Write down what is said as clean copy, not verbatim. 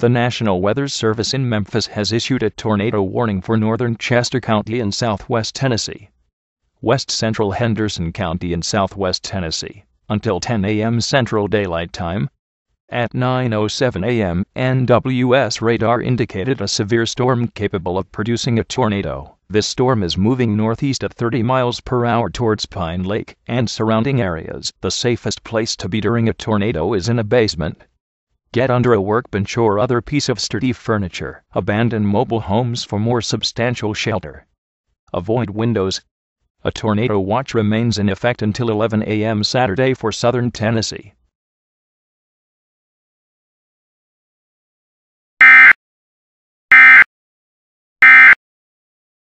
The National Weather Service in Memphis has issued a tornado warning for northern Chester County and southwest Tennessee, west central Henderson County and southwest Tennessee, until 10 a.m. Central Daylight Time. At 9:07 a.m., NWS radar indicated a severe storm capable of producing a tornado. This storm is moving northeast at 30 miles per hour towards Pine Lake and surrounding areas. The safest place to be during a tornado is in a basement. Get under a workbench or other piece of sturdy furniture. Abandon mobile homes for more substantial shelter. Avoid windows. A tornado watch remains in effect until 11 a.m. Saturday for southern Tennessee.